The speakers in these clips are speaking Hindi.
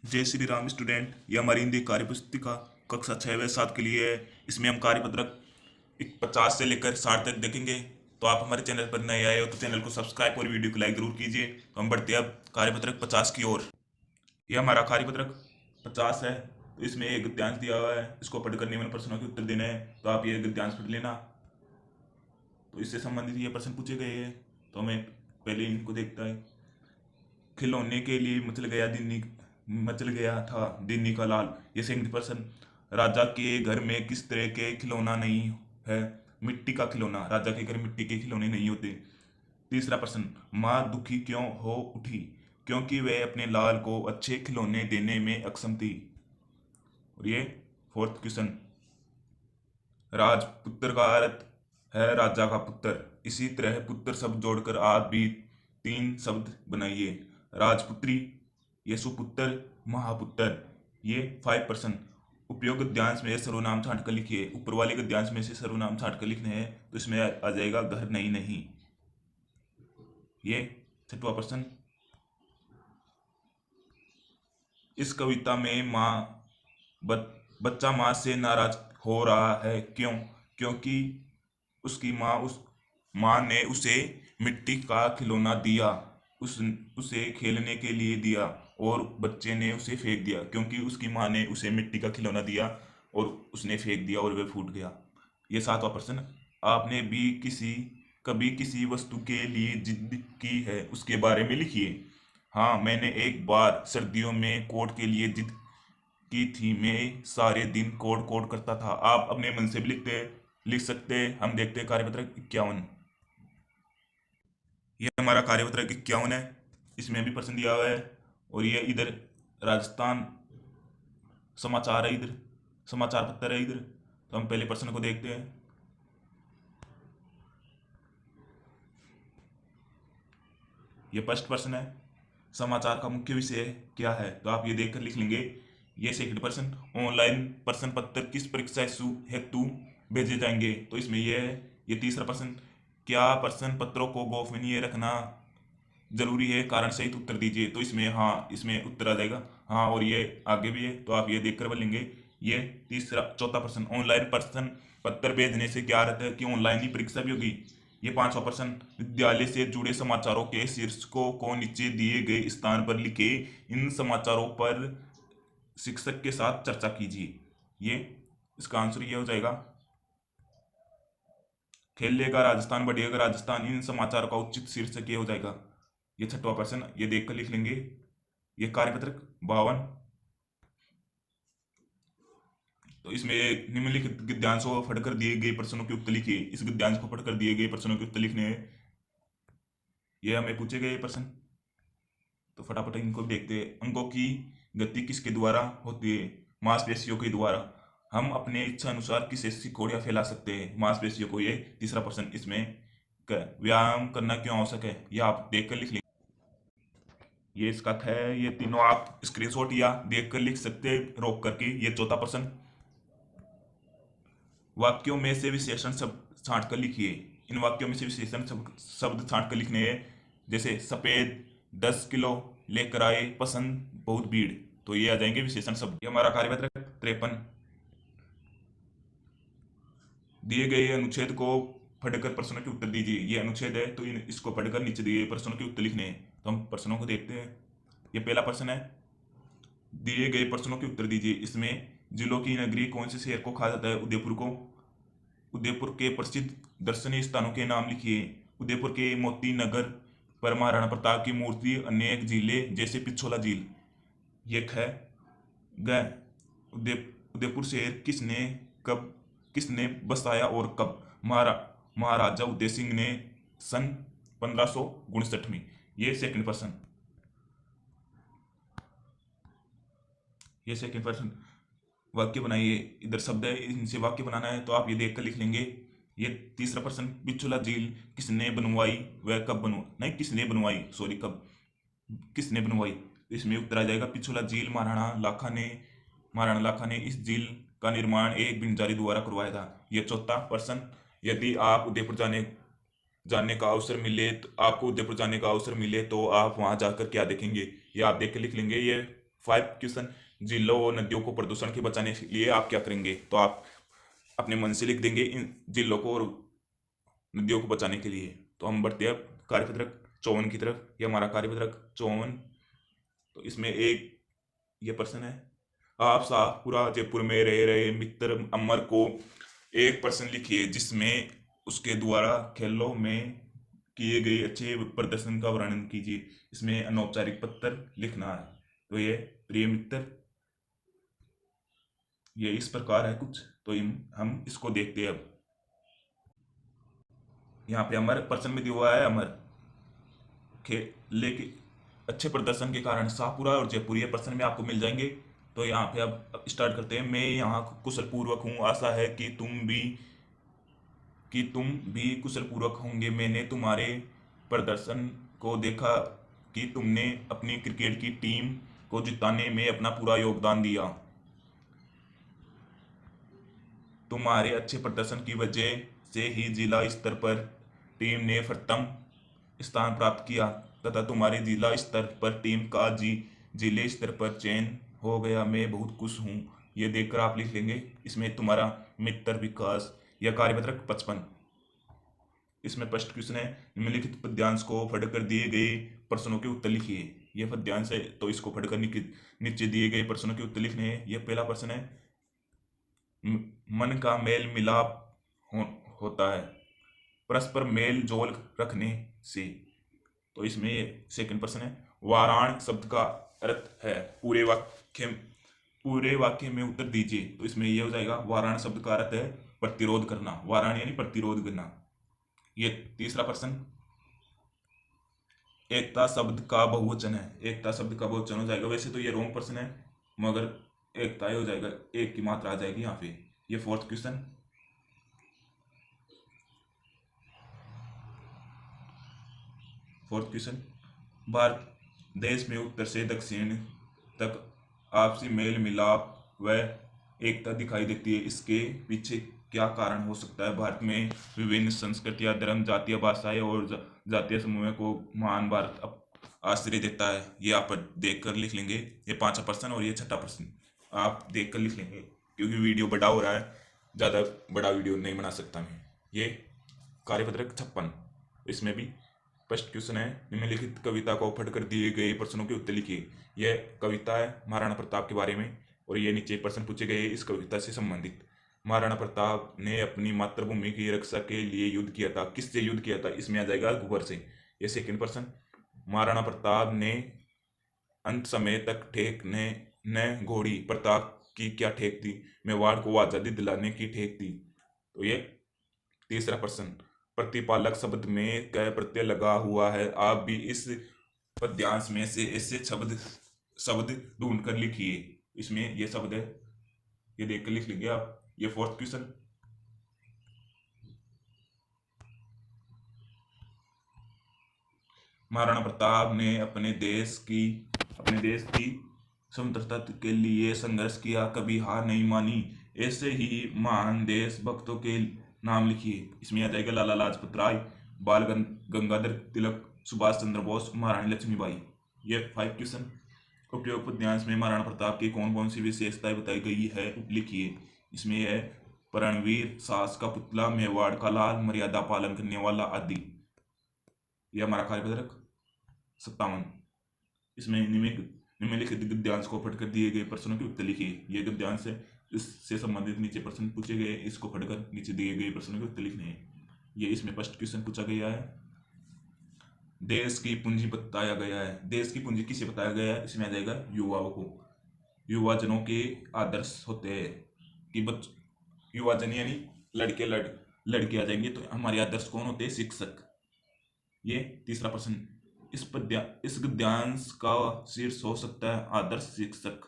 जय श्री राम स्टूडेंट। ये हमारी हिंदी कार्य पुस्तिका कक्षा 6 व 7 के लिए है। इसमें हम कार्यपत्रक 50 से लेकर 60 तक देखेंगे। तो आप हमारे चैनल पर नए आए हो तो चैनल को सब्सक्राइब और वीडियो को लाइक जरूर कीजिए। तो हम बढ़ते हैं अब कार्यपत्रक 50 की ओर। ये हमारा कार्यपत्रक 50 है। तो इसमें एक गद्यांश दिया हुआ है, इसको पढ़कर निम्न प्रश्नों के उत्तर देने हैं। तो आप ये गद्यांश पढ़ लेना। तो इससे संबंधित ये प्रश्न पूछे गए हैं। तो हमें पहले इनको देखता है। खिलौने के लिए मचल गया था दिन्नी का लाल। ये सेकंड पर्सन। राजा के घर में किस तरह के खिलौना नहीं है? मिट्टी का खिलौना। राजा के घर मिट्टी के खिलौने नहीं होते। तीसरा प्रश्न। माँ दुखी क्यों हो उठी? क्योंकि वह अपने लाल को अच्छे खिलौने देने में अक्षम थी। और ये फोर्थ क्वेश्चन। राजपुत्र का अर्थ है राजा का पुत्र। इसी तरह पुत्र शब्द जोड़कर आप भी 3 शब्द बनाइए। राजपुत्री, ये सुपुत्र, महापुत्र। ये 5%। उपयोग गद्यांश में सर्वनाम छांट कर लिखिए। ऊपर वाले गद्यांश में से सर्वनाम छांट कर लिखने हैं। तो इसमें आ जाएगा घर नहीं नहीं। ये 6वां प्रश्न। इस कविता में बच्चा माँ से नाराज हो रहा है, क्यों? क्योंकि उसकी माँ ने उसे मिट्टी का खिलौना दिया, उसे खेलने के लिए दिया, और बच्चे ने उसे फेंक दिया। क्योंकि उसकी माँ ने उसे मिट्टी का खिलौना दिया और उसने फेंक दिया और वह फूट गया। ये 7वां प्रश्न। आपने भी कभी किसी वस्तु के लिए जिद की है, उसके बारे में लिखिए। हाँ, मैंने एक बार सर्दियों में कोट के लिए जिद की थी। मैं सारे दिन कोट कोट करता था। आप अपने मन से भी लिख सकते हैं। हम देखते हैं कार्यपत्रक 51। ये हमारा कार्यपत्रक 51 है। इसमें भी प्रश्न दिया हुआ है। और ये इधर राजस्थान समाचार है, इधर समाचार पत्र है इधर। तो हम पहले प्रश्न को देखते हैं। ये फर्स्ट प्रश्न है। समाचार का मुख्य विषय क्या है? तो आप ये देखकर लिख लेंगे। ये सेकंड प्रश्न। ऑनलाइन प्रश्न पत्र किस परीक्षा हेतु भेजे जाएंगे? तो इसमें ये है। ये तीसरा प्रश्न। क्या प्रश्न पत्रों को गोपनीय रखना जरूरी है? कारण सहित उत्तर दीजिए। तो इसमें हाँ, इसमें उत्तर आ जाएगा हाँ। और ये आगे भी है, तो आप ये देखकर बोलेंगे। ये चौथा प्रश्न। ऑनलाइन प्रश्न पत्र भेजने से क्या अर्थ है? कि ऑनलाइन ही परीक्षा भी होगी। ये 5वां प्रश्न। विद्यालय से जुड़े समाचारों के शीर्षकों को नीचे दिए गए स्थान पर लिखे। इन समाचारों पर शिक्षक के साथ चर्चा कीजिए। ये इसका आंसर ये हो जाएगा। खेलेगा राजस्थान, बढ़िएगा राजस्थान। इन समाचार का उचित शीर्षक ये हो जाएगा। ये 6वां प्रश्न। ये देखकर लिख लेंगे। ये कार्यपत्रक 52। तो इसमें निम्नलिखित गद्यांशों को पढ़कर दिए गए प्रश्नों के उत्तर लिखिए। इस गद्यांश को पढ़कर दिए गए प्रश्नों के उत्तर लिखने हैं। ये हमें पूछे गए प्रश्न। तो फटाफट इनको देखते हैं। अंगों की गति किसके द्वारा होती है? मांसपेशियों के द्वारा। हम अपने इच्छा अनुसार किस सिकोड़ियाँ फैला सकते हैं? मांसपेशियों को। ये तीसरा प्रश्न। इसमें व्यायाम करना क्यों आवश्यक है? यह आप देखकर लिख लेंगे। ये इसका है। ये तीनों आप स्क्रीनशॉट या देखकर लिख सकते हैं रोक करके। ये चौथा प्रश्न। वाक्यों में से विशेषण शब्द छांट कर लिखिए। इन वाक्यों में से विशेषण शब्द छांट कर लिखने हैं। जैसे सफेद 10 किलो लेकर आए, पसंद बहुत भीड़। तो ये आ जाएंगे विशेषण शब्द। ये हमारा कार्यपत्रक 53। दिए गए अनुच्छेद को पढ़कर प्रश्नों के उत्तर दीजिए। ये अनुच्छेद है, तो इसको पढ़कर नीचे दिए प्रश्नों के उत्तर लिखने हैं। तो हम प्रश्नों को देखते हैं। ये पहला प्रश्न है। दिए गए प्रश्नों के उत्तर दीजिए। इसमें जिलों की नगरी कौन से शहर को कहा जाता है? उदयपुर को। उदयपुर के प्रसिद्ध दर्शनीय स्थानों के नाम लिखिए। उदयपुर के मोती नगर पर महाराणा प्रताप की मूर्ति, अनेक झीलें जैसे पिछोला झील। ये है ग। उदयपुर शहर किसने बसाया और कब? महाराजा उदय सिंह ने सन 1559 में। ये सेकंड पर्सन। ये सेकंड पर्सन। वाक्य बनाइए। इधर शब्द है, इनसे वाक्य बनाना है। तो आप ये देखकर लिख लेंगे। ये तीसरा प्रश्न। पिछोला झील किसने बनवाई वह कब बनवा नहीं किसने बनवाई सॉरी कब किसने बनवाई? तो इसमें उत्तर आ जाएगा पिछोला झील महाराणा लाखा ने इस झील का निर्माण एक बिंजारी द्वारा करवाया था। ये चौथा प्रश्न। यदि आप उदयपुर जानने का अवसर मिले तो आपको उदयपुर जाने का अवसर मिले तो आप वहां जाकर क्या देखेंगे? ये आप देख के लिख लेंगे। ये फाइव क्वेश्चन, झीलों और नदियों को प्रदूषण के बचाने के लिए आप क्या करेंगे? तो आप अपने मन से लिख देंगे इन झीलों को और नदियों को बचाने के लिए। तो हम बढ़ते हैं अब कार्यपत्रक 54 की तरफ। ये हमारा कार्यपत्रक 54। तो इसमें एक ये प्रश्न है, आप शाहपुरा जयपुर में रह रहे मित्र अमर को एक प्रश्न लिखिए जिसमें उसके द्वारा खेलों में किए गए अच्छे प्रदर्शन का वर्णन कीजिए। इसमें अनौपचारिक पत्र लिखना है। तो ये प्रिय मित्र, ये इस प्रकार है कुछ। तो हम इसको देखते हैं अब। यहाँ पे अमर प्रश्न में दिया हुआ है, अमर खेले के अच्छे प्रदर्शन के कारण शाहपुरा और जयपुर, ये प्रश्न में आपको मिल जाएंगे। तो यहाँ पे अब स्टार्ट करते हैं। मैं यहाँ कुशल पूर्वक हूँ, आशा है कि तुम भी कुशल पूर्वक होंगे। मैंने तुम्हारे प्रदर्शन को देखा कि तुमने अपनी क्रिकेट की टीम को जिताने में अपना पूरा योगदान दिया। तुम्हारे अच्छे प्रदर्शन की वजह से ही जिला स्तर पर टीम ने प्रथम स्थान प्राप्त किया तथा तुम्हारे जिला स्तर पर टीम का जिले स्तर पर चयन हो गया। मैं बहुत खुश हूँ। ये देखकर आप लिख लेंगे। इसमें तुम्हारा मित्र विकास, यह कार्यपत्रक 55। इसमें फर्स्ट क्वेश्चन है, निम्नलिखित पद्यांश को पढ़कर दिए गए प्रश्नों के उत्तर लिखिए। यह पद्यांश है तो इसको पढ़कर नीचे दिए गए प्रश्नों के उत्तर लिखने हैं। यह पहला प्रश्न है, मन का मेल मिलाप होता है परस्पर मेल जोल रखने से। तो इसमें सेकंड प्रश्न है, वाराण शब्द का अर्थ है पूरे वाक्य में उत्तर दीजिए। तो इसमें यह हो जाएगा, वाराण शब्द का अर्थ है प्रतिरोध करना। वाराण यानी प्रतिरोध करना। ये तीसरा प्रश्न, एकता शब्द का बहुवचन है। एकता शब्द का बहुवचन हो जाएगा। वैसे तो ये रॉन्ग प्रश्न है मगर एकता ही हो जाएगा, एक की मात्रा आ जाएगी यहाँ पे। ये फोर्थ क्वेश्चन, भारत देश में उत्तर से दक्षिण तक आपसी मेल मिलाप व एकता दिखाई देती है। इसके पीछे क्या कारण हो सकता है? भारत में विभिन्न संस्कृतियां, धर्म, जातीय, भाषाएं और जातीय समूह को महान भारत आश्रय देता है। ये आप देख कर लिख लेंगे। ये पांचवा प्रश्न और ये छठा प्रश्न आप देख कर लिख लेंगे क्योंकि वीडियो बड़ा हो रहा है, ज़्यादा बड़ा वीडियो नहीं बना सकता मैं। ये कार्यपत्रक 56। इसमें भी फर्स्ट क्वेश्चन है, निम्नलिखित कविता को पढ़कर दिए गए प्रश्नों के उत्तर लिखिए। यह कविता है महाराणा प्रताप के बारे में और ये नीचे प्रश्न पूछे गए इस कविता से संबंधित। महाराणा प्रताप ने अपनी मातृभूमि की रक्षा के लिए युद्ध किया था। किससे युद्ध किया था? इसमें आ जाएगा घुबर से। ये सेकंड प्रश्न, महाराणा प्रताप ने अंत समय तक ठेक न घोड़ी प्रताप की क्या ठेक थी? मेवाड़ को आजादी दिलाने की ठेक थी। तो ये तीसरा प्रश्न, प्रतिपालक शब्द में क प्रत्यय लगा हुआ है। आप भी इस पद्यांश में से ऐसे शब्द ढूंढ कर लिखिए। इसमें ये शब्द है, ये देख कर लिख लेंगे आप। ये फोर्थ क्वेश्चन, महाराणा प्रताप ने अपने देश की स्वतंत्रता के लिए संघर्ष किया, कभी हार नहीं मानी। ऐसे ही महान देशभक्तों के नाम लिखिए। इसमें आ जाएगा लाला लाजपत राय, बाल गंगाधर तिलक, सुभाष चंद्र बोस, महारानी लक्ष्मीबाई। ये 5 क्वेश्चन। उपयोग पद्यांश में महाराणा प्रताप की कौन कौन सी विशेषताएं बताई गई है लिखिए। इसमें है परमवीर, सास का पुतला, मेवाड़ का लाल, मर्यादा पालन करने वाला आदि। यह हमारा कार्यपत्रक 57। इसमें निम्नलिखित गद्यांश को पढ़कर दिए गए प्रश्नों के उत्तर लिखिए। ये गद्यांश है, इससे संबंधित नीचे प्रश्न पूछे गए, इसको पढ़कर नीचे दिए गए प्रश्नों के उत्तर लिखने हैं। ये इसमें फर्स्ट क्वेश्चन पूछा गया है, देश की पूंजी बताया गया है। देश की पूंजी किसे बताया गया है? इसमें आ जाएगा युवाओं को। युवा जनों के आदर्श होते हैं कि युवा जन यानी लड़के आ जाएंगे। तो हमारे आदर्श कौन होते हैं? शिक्षक। ये तीसरा प्रश्न, इस गद्यांश का शीर्ष हो सकता है आदर्श शिक्षक।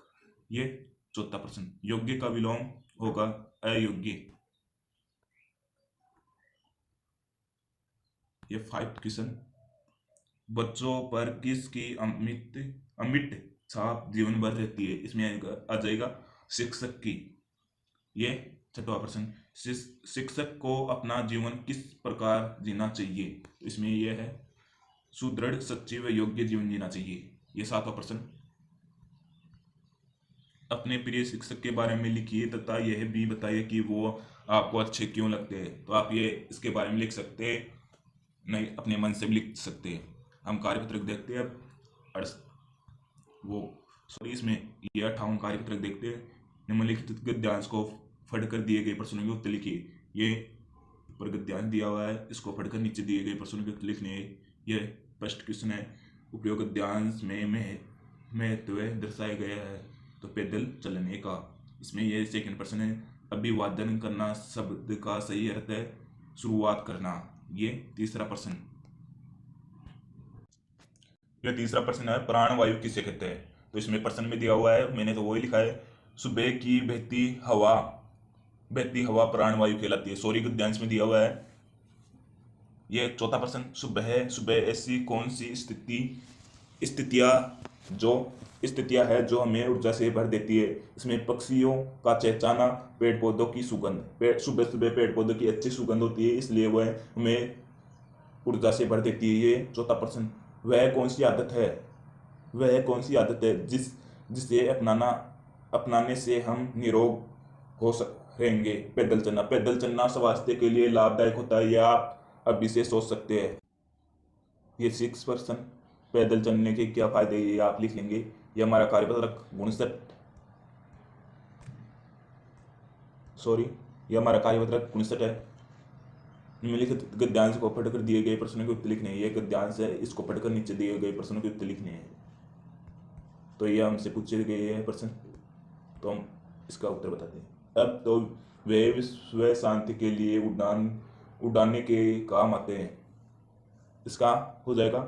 ये चौथा प्रश्न, योग्य का विलोम होगा अयोग्य। ये 5 क्वेश्चन, बच्चों पर किसकी अमिट छाप जीवन भर रहती है? इसमें आ जाएगा शिक्षक की। ये छठवा प्रश्न, शिक्षक को अपना जीवन किस प्रकार जीना चाहिए? इसमें यह है सुदृढ़, सच्ची व योग्य जीवन जीना चाहिए। ये सातवां प्रश्न, अपने प्रिय शिक्षक के बारे में लिखिए तथा यह भी बताइए कि वो आपको अच्छे क्यों लगते हैं। तो आप ये इसके बारे में लिख सकते हैं, नहीं अपने मन से भी लिख सकते हैं। हम कार्यपत्रक देखते हैं अब। वो सॉरी इसमें ये 58 कार्यपत्रक देखते हैं। निम्नलिखित गद्यांश को पढ़कर दिए गए प्रश्नों के उत्तर लिखिए। ये ऊपर गद्यांश दिया हुआ है, इसको पढ़कर नीचे दिए गए प्रश्नों के उत्तर लिखने हैं। यह फर्स्ट क्वेश्चन है। उपयोग गद्यांश में महत्व दर्शाया गया है तो पैदल चलने का। इसमें यह सेकंड प्रश्न है। अभिवादन करना शब्द का सही अर्थ है शुरुआत करना। ये तीसरा प्रश्न। यह तीसरा प्रश्न है, प्राणवायु किसे कहते हैं। तो इसमें प्रश्न में दिया हुआ है, मैंने तो वही लिखा है, सुबह की बहती हवा प्राणवायु कहलाती है। सॉरी गद्यांश में दिया हुआ है। यह चौथा प्रश्न, सुबह ऐसी कौन सी स्थितियां है जो हमें ऊर्जा से भर देती है। इसमें पक्षियों का चहचहाना, पेड़ पौधों की सुगंध, सुबह सुबह पेड़ पौधों की अच्छी सुगंध होती है, इसलिए वह हमें ऊर्जा से भर देती है। ये चौथा प्रश्न। वह कौन सी आदत है जिसे अपनाने से हम निरोग रहेंगे। पैदल चलना स्वास्थ्य के लिए लाभदायक होता है, या आप अभी से सोच सकते हैं। ये 6%। पैदल चलने के क्या फायदे, ये आप लिख लेंगे। ये हमारा कार्यपत्रक 59 है। निम्नलिखित गद्यांश को पढ़कर दिए गए प्रश्नों के उत्तर लिखने हैं। ये गद्यांश है, इसको पढ़कर नीचे दिए गए प्रश्नों के उत्तर लिखने हैं। तो ये हमसे पूछे गए हैं प्रश्न, तो हम इसका उत्तर बताते हैं। अब तो वे विश्व शांति के लिए उड़ाने के काम आते हैं। इसका हो जाएगा,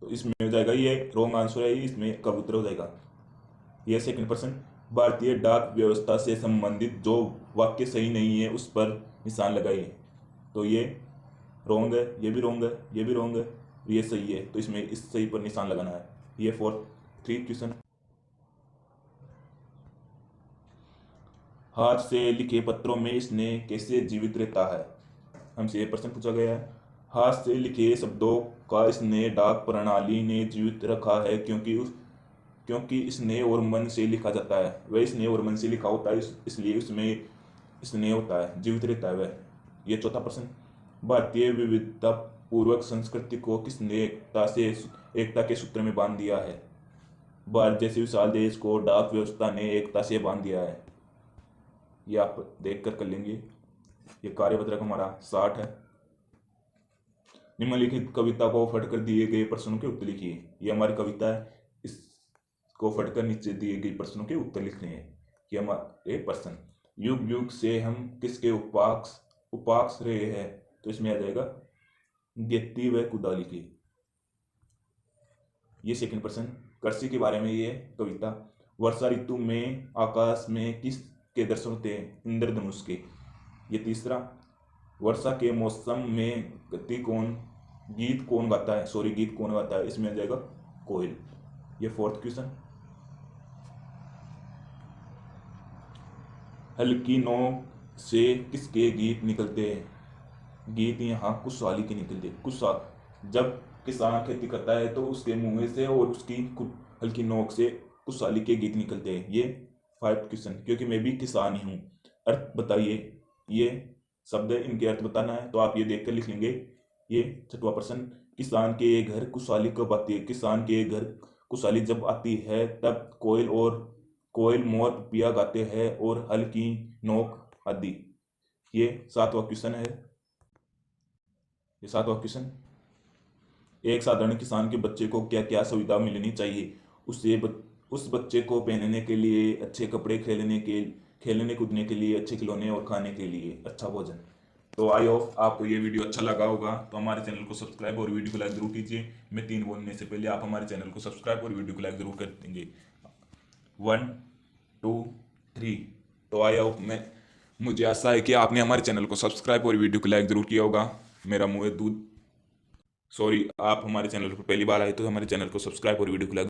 तो इसमें हो जाएगा, ये रॉन्ग आंसर है, इसमें कब उत्तर हो जाएगा। ये सेकंड प्रश्न। भारतीय डाक व्यवस्था से संबंधित जो वाक्य सही नहीं है उस पर निशान लगाइए। तो ये रॉन्ग है, ये भी रॉन्ग है, ये भी रॉन्ग है, ये सही है, तो इसमें इस सही पर निशान लगाना है। ये 3 क्वेश्चन। हाथ से लिखे पत्रों में स्नेह कैसे जीवित रहता है। हमसे ये प्रश्न पूछा गया है। हाथ से लिखे शब्दों का स्नेह डाक प्रणाली ने जीवित रखा है क्योंकि स्नेह और मन से लिखा जाता है। वह स्नेह और मन से लिखा होता है, इसलिए उसमें स्नेह होता है, जीवित रहता है वह। ये चौथा प्रश्न। भारतीय विविधता पूर्वक संस्कृति को किसने एकता के सूत्र में बांध दिया है। भारत जैसे विशाल देश को डाक व्यवस्था ने एकता से बांध दिया है। ये आप देख कर लेंगे। ये कार्यपत्रक हमारा 60 है। निम्नलिखित कविता को पढ़कर दिए गए प्रश्नों के उत्तर लिखिए। ये हमारी कविता है, इसको पढ़कर नीचे दिए गए प्रश्नों के उत्तर लिखने हैं। ये हमारे प्रश्न। युग युग से हम किसके उपास रहे हैं। तो इसमें आ जाएगा गेत्ती व कुदाली की। ये सेकंड प्रश्न। कृषि के बारे में ये कविता। वर्षा ऋतु में आकाश में किस के दर्शन होते हैं। इंद्रधनुष के। ये तीसरा। वर्षा के मौसम में गीत कौन गाता है। इसमें आ जाएगा कोयल। ये 4th क्वेश्चन। हल्की नोक से किसके गीत निकलते हैं। गीत यहाँ कुशवाली के निकलते। जब किसान खेती करता है तो उसके मुंह से और उसकी हल्की नोक से कुशवाली के गीत निकलते हैं। ये 5th क्वेश्चन। क्योंकि मैं भी किसान ही हूँ। अर्थ बताइए। ये शब्द है, इनके अर्थ बताना है, तो आप ये देख कर लिख लेंगे। ये 6वां प्रश्न। किसान के घर कुशवाली कब आती है। किसान के घर कुशवाली जब आती है तब कोयल मोर पिया गाते हैं और हल की नोक आदि। ये 7वां क्वेश्चन है। ये 7वां क्वेश्चन। एक साधारण किसान के बच्चे को क्या क्या सुविधा मिलनी चाहिए। उस बच्चे को पहनने के लिए अच्छे कपड़े, खेलने कूदने के लिए अच्छे खिलौने और खाने के लिए अच्छा भोजन। तो आई होप आपको ये वीडियो अच्छा लगा होगा। तो हमारे चैनल को सब्सक्राइब और वीडियो को लाइक जरूर कीजिए। मैं 3 बोलने से पहले आप हमारे चैनल को सब्सक्राइब और वीडियो को लाइक जरूर कर देंगे। 1 2 3। तो आई होप मुझे आशा है कि आपने हमारे चैनल को सब्सक्राइब और वीडियो को लाइक जरूर किया होगा। मेरा मुंह दूध। सॉरी, आप हमारे चैनल पर पहली बार आए तो हमारे चैनल को सब्सक्राइब और वीडियो को लाइक